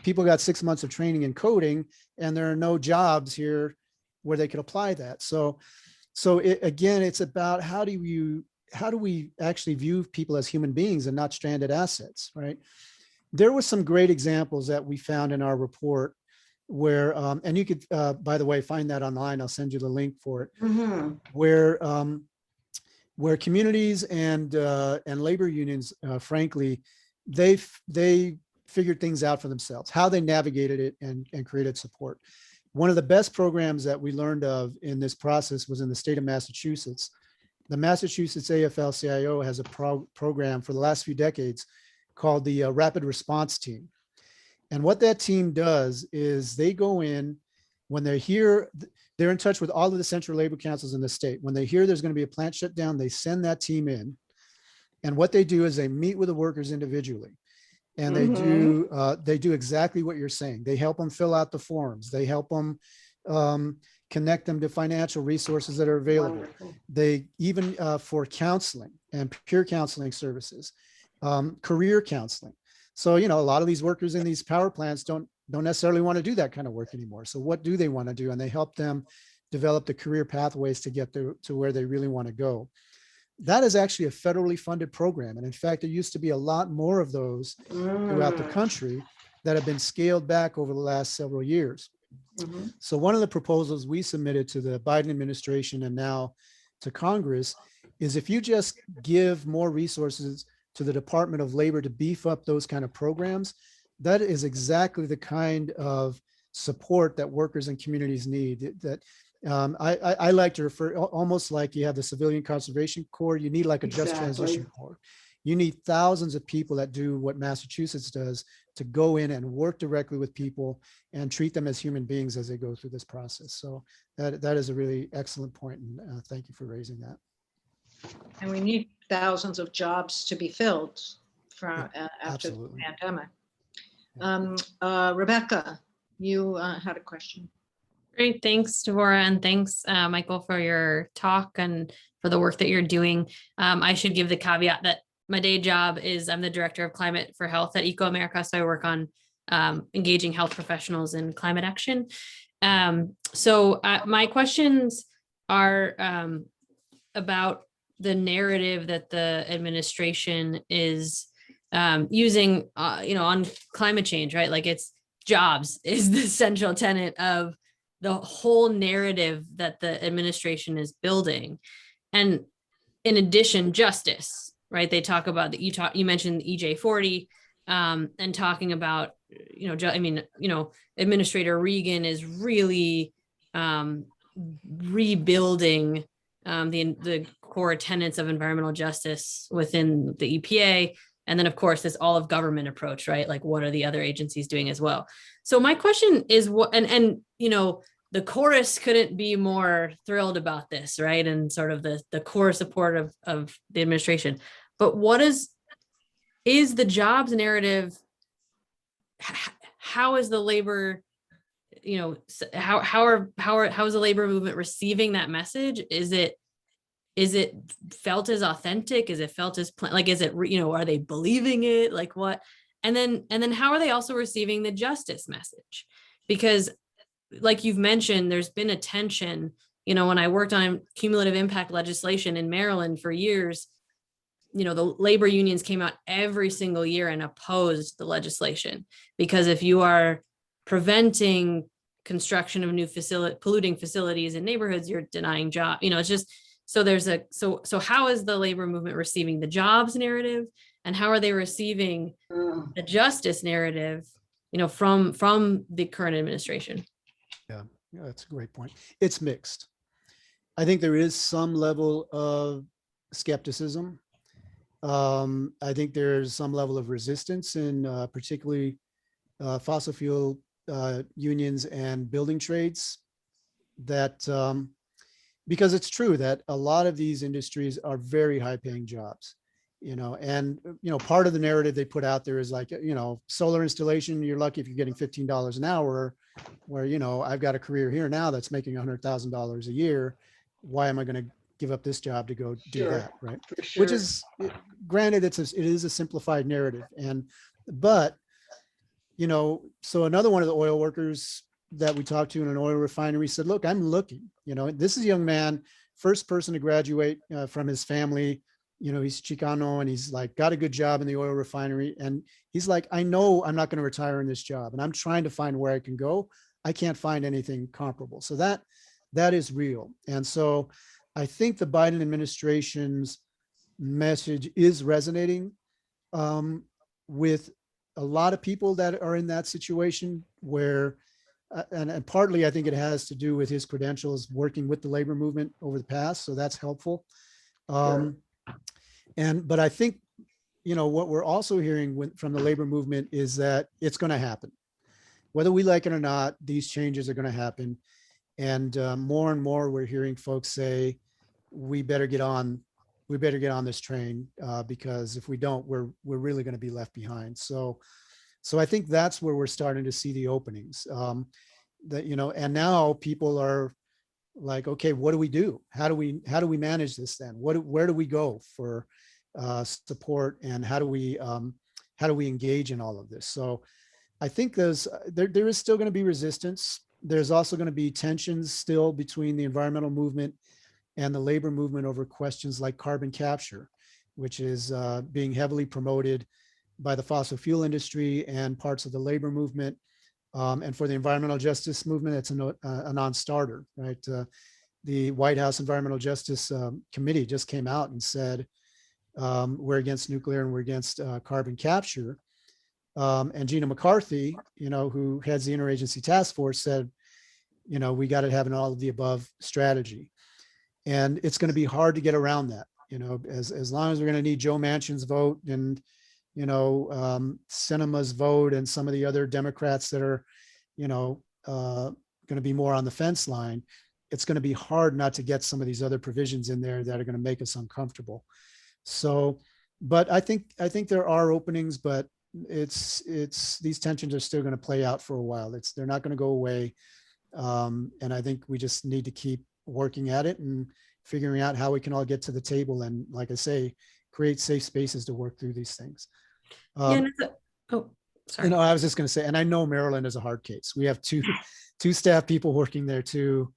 people got 6 months of training in coding, and there are no jobs here where they could apply that. So again, it's about how do we actually view people as human beings and not stranded assets, right? There were some great examples that we found in our report where, and you could, by the way, find that online. I'll send you the link for it, where communities and labor unions, frankly, they figured things out for themselves, how they navigated it and created support. One of the best programs that we learned of in this process was in the state of Massachusetts. The Massachusetts AFL-CIO has a program for the last few decades called the Rapid Response Team. And what that team does is they go in when they're here, they're in touch with all of the central labor councils in the state. When they hear there's going to be a plant shutdown, they send that team in. And what they do is they meet with the workers individually. And they do exactly what you're saying. They help them fill out the forms. They help them connect them to financial resources that are available. Wonderful. They even for counseling and peer counseling services, career counseling. So, you know, a lot of these workers in these power plants don't necessarily want to do that kind of work anymore. So what do they want to do? And they help them develop the career pathways to get to where they really want to go. That is actually a federally funded program. And in fact, there used to be a lot more of those throughout the country that have been scaled back over the last several years. So one of the proposals we submitted to the Biden administration and now to Congress is if you just give more resources to the Department of Labor to beef up those kind of programs, that is exactly the kind of support that workers and communities need. That I like to refer almost like you have the Civilian Conservation Corps, you need like a Just Transition Corps. You need thousands of people that do what Massachusetts does to go in and work directly with people and treat them as human beings as they go through this process. So that is a really excellent point, and thank you for raising that. And we need thousands of jobs to be filled from after the Absolutely. pandemic. Rebecca, you had a question. Great. Thanks, Devorah. And thanks, Michael, for your talk and for the work that you're doing. I should give the caveat that my day job is I'm the director of climate for health at Eco America. So I work on engaging health professionals in climate action. So my questions are about the narrative that the administration is using, on climate change, right? Like it's jobs is the central tenet of the whole narrative that the administration is building. And in addition, justice, right? They talk about you mentioned EJ40 and talking about, Administrator Regan is really rebuilding the core tenets of environmental justice within the EPA. And then, of course, this all of government approach, right? Like, what are the other agencies doing as well? So my question is, the chorus couldn't be more thrilled about this, right? And sort of the core support of the administration. But what is the jobs narrative? How is the labor, how is the labor movement receiving that message? Is it felt as authentic? Is it felt as is it, are they believing it? Like what? And then how are they also receiving the justice message? Because like you've mentioned, there's been a tension, when I worked on cumulative impact legislation in Maryland for years, the labor unions came out every single year and opposed the legislation, because if you are preventing construction of new polluting facilities in neighborhoods, you're denying job, it's just, so how is the labor movement receiving the jobs narrative, and how are they receiving the justice narrative, from the current administration? Yeah, that's a great point. It's mixed. I think there is some level of skepticism. I think there's some level of resistance in particularly fossil fuel unions and building trades that because it's true that a lot of these industries are very high paying jobs, and, part of the narrative they put out there is like, solar installation, you're lucky if you're getting $15 an hour, where, I've got a career here now that's making $100,000 a year. Why am I going to give up this job to go do Sure, that? Right. for Which sure. is, granted, it is a simplified narrative. But, so another one of the oil workers that we talked to in an oil refinery said, look, I'm looking, this is a young man, first person to graduate from his family, he's Chicano, and he's like got a good job in the oil refinery. And he's like, I know I'm not going to retire in this job, and I'm trying to find where I can go. I can't find anything comparable. So that is real. And so I think the Biden administration's message is resonating with a lot of people that are in that situation where, and partly I think it has to do with his credentials working with the labor movement over the past. So that's helpful. Sure. But I think, what we're also hearing from the labor movement is that it's going to happen. Whether we like it or not, these changes are going to happen. And more and more we're hearing folks say, we better get on this train because if we don't, we're really going to be left behind. So I think that's where we're starting to see the openings. And now people are like, okay, what do we do? How do we manage this then? Where do we go for support, and how do we engage in all of this? So I think there is still going to be resistance. There's also going to be tensions still between the environmental movement and the labor movement over questions like carbon capture, which is being heavily promoted by the fossil fuel industry and parts of the labor movement. And for the environmental justice movement, it's a non-starter, right? The White House Environmental Justice Committee just came out and said, we're against nuclear and we're against carbon capture. And Gina McCarthy, who heads the interagency task force, said, we got to have an all of the above strategy. And it's going to be hard to get around that, as long as we're going to need Joe Manchin's vote and, Sinema's vote and some of the other Democrats that are, going to be more on the fence line. It's going to be hard not to get some of these other provisions in there that are going to make us uncomfortable. So, but I think there are openings, but it's these tensions are still going to play out for a while. They're not going to go away. And I think we just need to keep working at it and figuring out how we can all get to the table and, like I say, create safe spaces to work through these things. Sorry. I was just going to say, and I know Maryland is a hard case. We have two staff people working there too,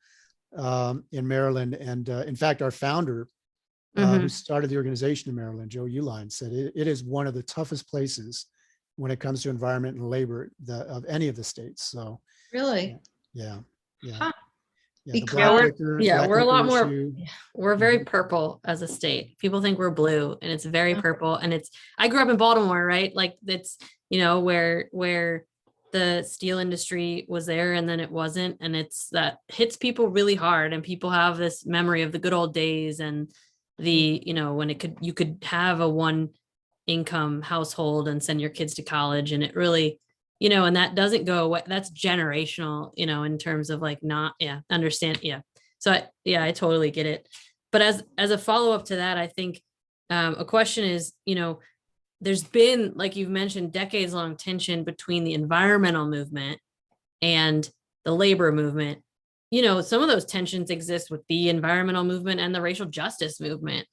in Maryland. And in fact, our founder, who started the organization in Maryland, Joe Uline, said it is one of the toughest places when it comes to environment and labor of any of the states. So Really? yeah. Huh. We're a lot more, issue. we're very purple as a state. People think we're blue, and it's very purple. And I grew up in Baltimore, right? Like it's, where the steel industry was there and then it wasn't. And that hits people really hard. And people have this memory of the good old days and the, when you could have a one income household and send your kids to college. And it really, and that doesn't go away. That's generational, in terms of like understand. Yeah. So I totally get it. But as a follow-up to that, I think a question is, there's been, like you've mentioned, decades long tension between the environmental movement and the labor movement. Some of those tensions exist with the environmental movement and the racial justice movement,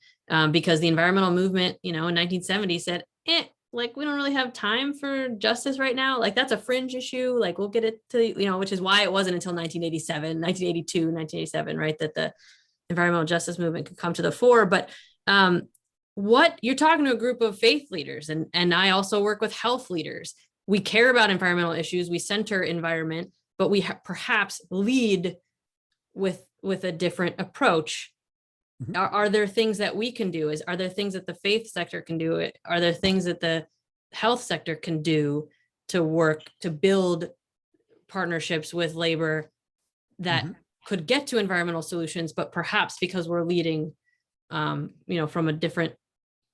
because the environmental movement, in 1970 said, like, we don't really have time for justice right now. Like, that's a fringe issue. Like, we'll get it to, which is why it wasn't until 1987, right, that the environmental justice movement could come to the fore. But what you're talking to a group of faith leaders, and I also work with health leaders. We care about environmental issues. We center environment, but we perhaps lead with a different approach. Are there things that we can do? Are there things that the faith sector can do? Are there things that the health sector can do to work to build partnerships with labor that could get to environmental solutions, but perhaps because we're leading, from a different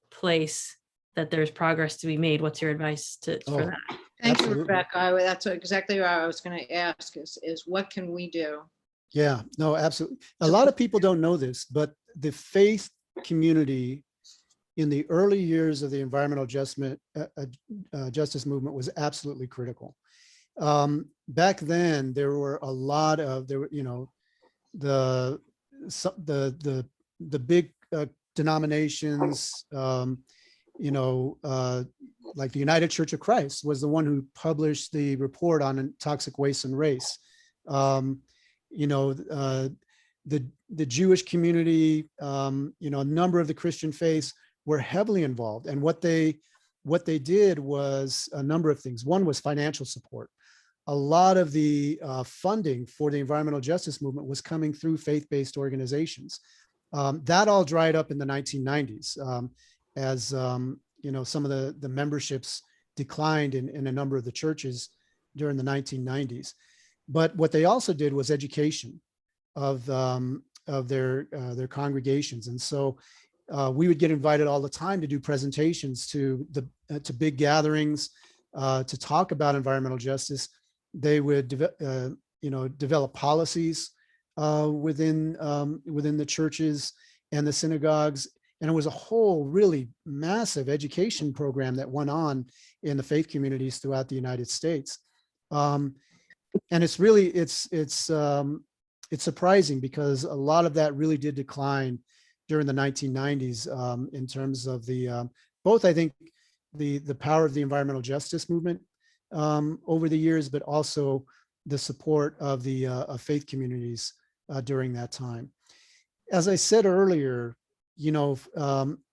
place, that there's progress to be made. What's your advice for Oh, that? Thank you, absolutely. Rebecca. That's exactly what I was going to ask is what can we do? Yeah, no, absolutely. A lot of people don't know this, but the faith community in the early years of the environmental justice movement was absolutely critical. Back then, there were a lot of the big denominations, like the United Church of Christ was the one who published the report on toxic waste and race. The Jewish community, a number of the Christian faiths were heavily involved. And what they did was a number of things. One was financial support. A lot of the funding for the environmental justice movement was coming through faith-based organizations. That all dried up in the 1990s as some of the memberships declined in a number of the churches during the 1990s. But what they also did was education of their congregations, and so we would get invited all the time to do presentations to big gatherings to talk about environmental justice. They would develop policies within the churches and the synagogues, and it was a whole really massive education program that went on in the faith communities throughout the United States. And it's surprising because a lot of that really did decline during the 1990s in terms of both, I think, the power of the environmental justice movement over the years, but also the support of the faith communities during that time. As I said earlier,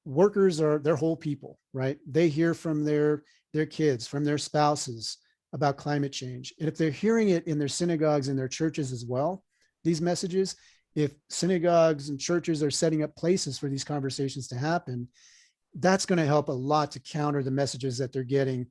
workers they're whole people, right? They hear from their kids, from their spouses about climate change. And if they're hearing it in their synagogues and their churches as well, these messages, if synagogues and churches are setting up places for these conversations to happen, that's going to help a lot to counter the messages that they're getting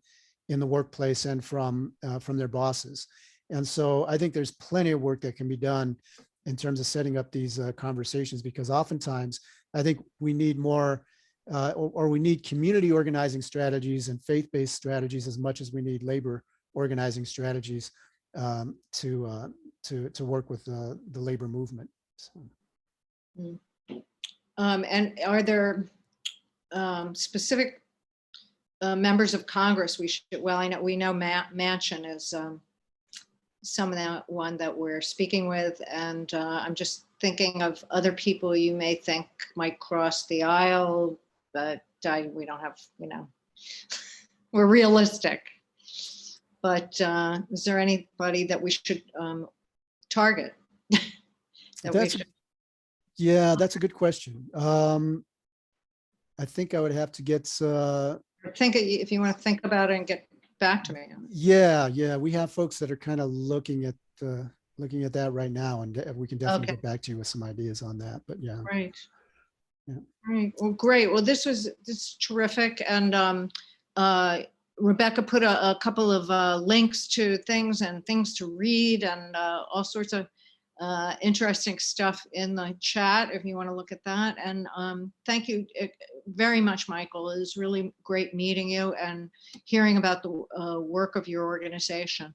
in the workplace and from their bosses. And so I think there's plenty of work that can be done in terms of setting up these conversations, because oftentimes I think we need more or we need community organizing strategies and faith-based strategies as much as we need labor organizing strategies to work with the labor movement. So. And are there specific members of Congress we know Manchin is some of that one that we're speaking with, and I'm just thinking of other people you may think might cross the aisle, but we don't have, we're realistic. But is there anybody that we should target? Yeah, that's a good question. I think I would have to get. Think if you want to think about it and get back to me. Yeah, we have folks that are kind of looking at that right now, and we can definitely get back to you with some ideas on that. But yeah. Right. Yeah. Right. Well, great. Well, this is terrific, and Rebecca put a couple of links to things to read and all sorts of interesting stuff in the chat if you want to look at that. And thank you very much, Michael. It was really great meeting you and hearing about the work of your organization.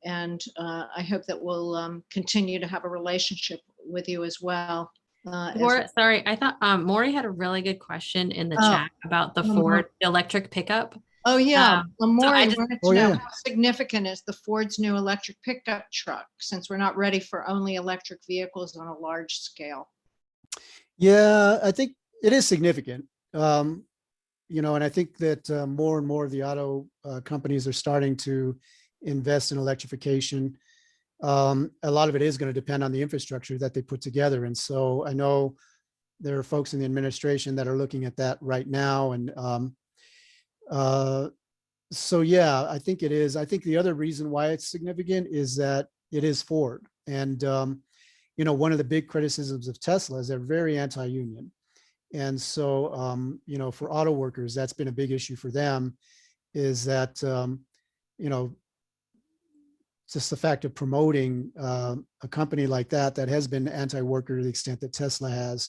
And I hope that we'll continue to have a relationship with you as well. Sorry, I thought Maury had a really good question in the chat about the Ford electric pickup. Oh yeah, Maury so wanted to know how significant is the Ford's new electric pickup truck, since we're not ready for only electric vehicles on a large scale. Yeah, I think it is significant. And I think that more and more of the auto companies are starting to invest in electrification. A lot of it is going to depend on the infrastructure that they put together. And so I know there are folks in the administration that are looking at that right now. And so, yeah, I think it is. I think the other reason why it's significant is that it is Ford. And, one of the big criticisms of Tesla is they're very anti-union. And so, for auto workers, that's been a big issue for them, is that, just the fact of promoting a company like that has been anti-worker to the extent that Tesla has,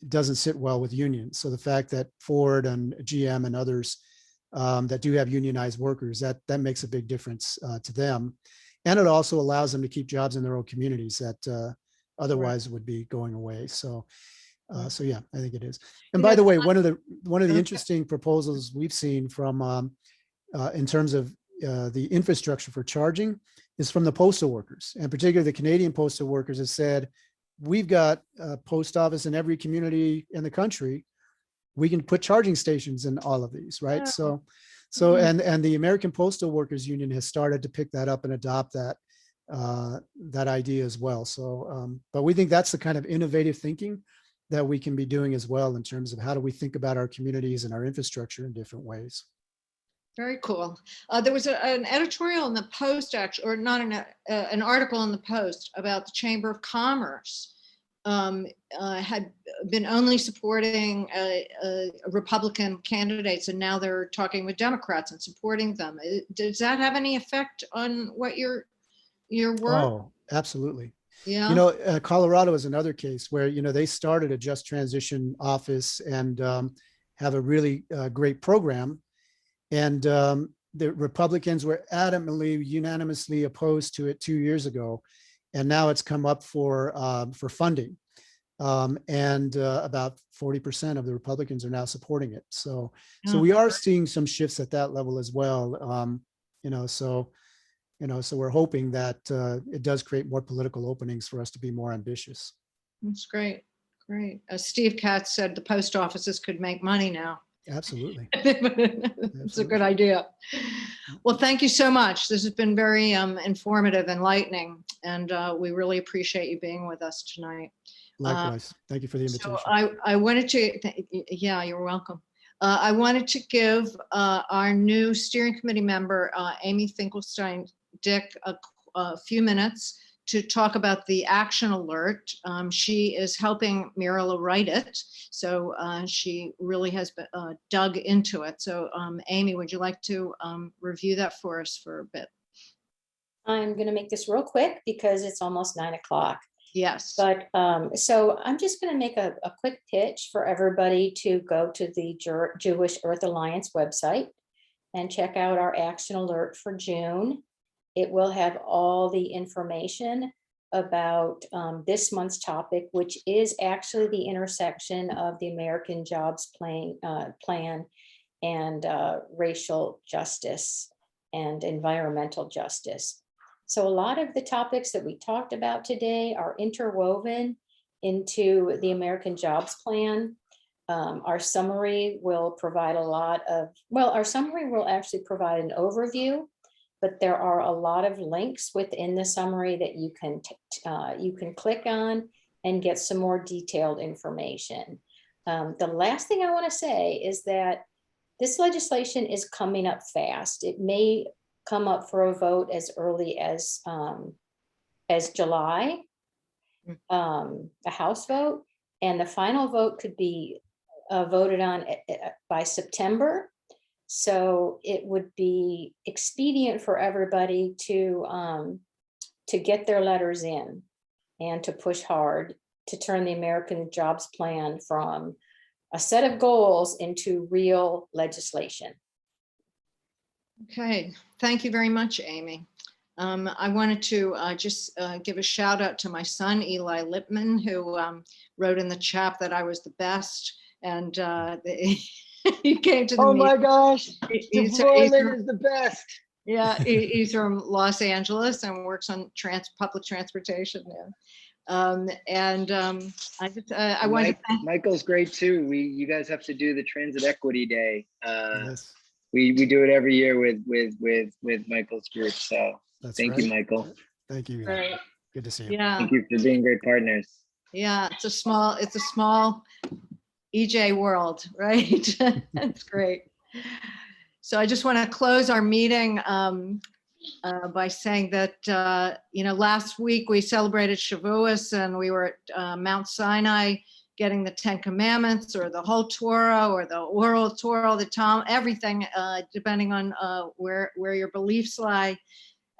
doesn't sit well with unions. So the fact that Ford and GM and others that do have unionized workers, that makes a big difference to them. And it also allows them to keep jobs in their own communities that otherwise would be going away. So yeah, I think it is. And by the way, one of the interesting proposals we've seen from in terms of the infrastructure for charging is from the postal workers, and particularly the Canadian postal workers have said, we've got a post office in every community in the country. We can put charging stations in all of these, right? So and the American Postal Workers Union has started to pick that up and adopt that idea as well. So, but we think that's the kind of innovative thinking that we can be doing as well in terms of how do we think about our communities and our infrastructure in different ways. Very cool. There was an editorial in the Post, actually, or not an article in the Post about the Chamber of Commerce had been only supporting Republican candidates, and now they're talking with Democrats and supporting them. Does that have any effect on what your work? Oh, absolutely. Yeah. You know, Colorado is another case where, you know, they started a just transition office and have a really great program. And the Republicans were adamantly, unanimously opposed to it 2 years ago. And now it's come up for funding. And about 40% of the Republicans are now supporting it. So we are seeing some shifts at that level as well. So we're hoping that it does create more political openings for us to be more ambitious. That's great. Great. As Steve Katz said, the post offices could make money now. Absolutely. It's a good idea. Well, thank you so much. This has been very informative, enlightening, and we really appreciate you being with us tonight. Likewise. Thank you for the invitation. So I wanted to, yeah, you're welcome. I wanted to give our new steering committee member, Amy Finkelstein-Dick, a few minutes to talk about the action alert. She is helping Mirala write it, so she really has dug into it. So Amy, would you like to review that for us for a bit? I'm going to make this real quick because it's almost 9 o'clock. Yes. But so I'm just going to make a quick pitch for everybody to go to the Jewish Earth Alliance website and check out our action alert for June. It will have all the information about this month's topic, which is actually the intersection of the American Jobs Plan and racial justice and environmental justice. So a lot of the topics that we talked about today are interwoven into the American Jobs Plan. Our summary will provide our summary will actually provide an overview, but there are a lot of links within the summary that you can click on and get some more detailed information. The last thing I want to say is that this legislation is coming up fast. It may come up for a vote as early as July, a House vote, and the final vote could be voted on by September. So it would be expedient for everybody to get their letters in and to push hard to turn the American Jobs Plan from a set of goals into real legislation. Okay, thank you very much, Amy. I wanted to just give a shout out to my son, Eli Lipman, who wrote in the chat that I was the best. And he came to the meeting. My gosh, He's is the best. Yeah, he's from Los Angeles and works on public transportation there. I wanted to Michael's great too. You guys have to do the Transit Equity Day. Yes. We do it every year with Michael's group. So thank you, Michael. Thank you. Right. Good to see you. Yeah. Thank you for being great partners. Yeah, it's a small EJ world, right? That's great. So I just want to close our meeting by saying that, last week we celebrated Shavuos and we were at Mount Sinai getting the 10 Commandments or the whole Torah or the oral Torah, the Talmud, everything, depending on where your beliefs lie.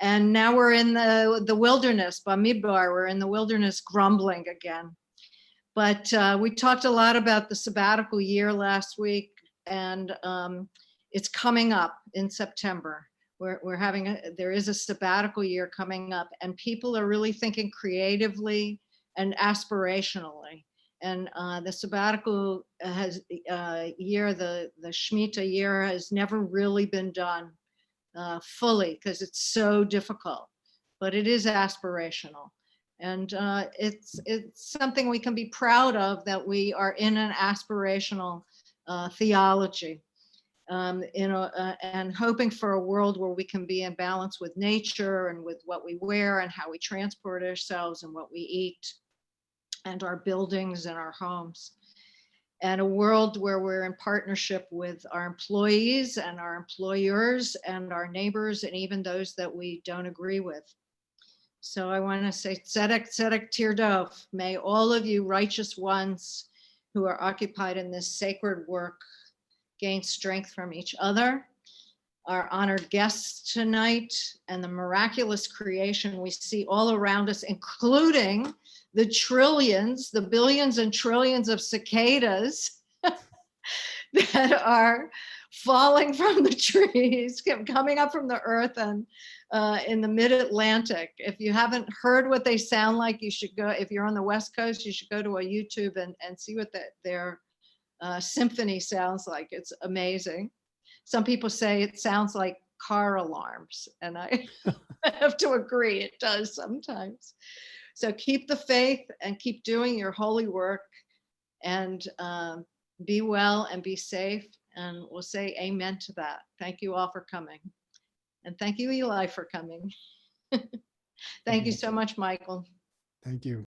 And now we're in the wilderness, HaMidbar, we're in the wilderness grumbling again. But we talked a lot about the sabbatical year last week, and it's coming up in September. There is a sabbatical year coming up, and people are really thinking creatively and aspirationally. And the sabbatical year, the Shemitah year has never really been done fully because it's so difficult, but it is aspirational. And it's something we can be proud of, that we are in an aspirational theology, and hoping for a world where we can be in balance with nature and with what we wear and how we transport ourselves and what we eat and our buildings and our homes. And a world where we're in partnership with our employees and our employers and our neighbors and even those that we don't agree with. So I want to say, tzedek, tzedek tirdov. May all of you righteous ones who are occupied in this sacred work gain strength from each other, our honored guests tonight, and the miraculous creation we see all around us, including the trillions, the billions and trillions of cicadas that are falling from the trees, coming up from the earth and in the mid-Atlantic. If you haven't heard what they sound like, you should go. If you're on the West Coast, you should go to a YouTube and see what their symphony sounds like. It's amazing. Some people say it sounds like car alarms, and I have to agree, it does sometimes. So keep the faith and keep doing your holy work, and be well and be safe. And we'll say amen to that. Thank you all for coming. And thank you, Eli, for coming. Thank you so much, Michael. Thank you.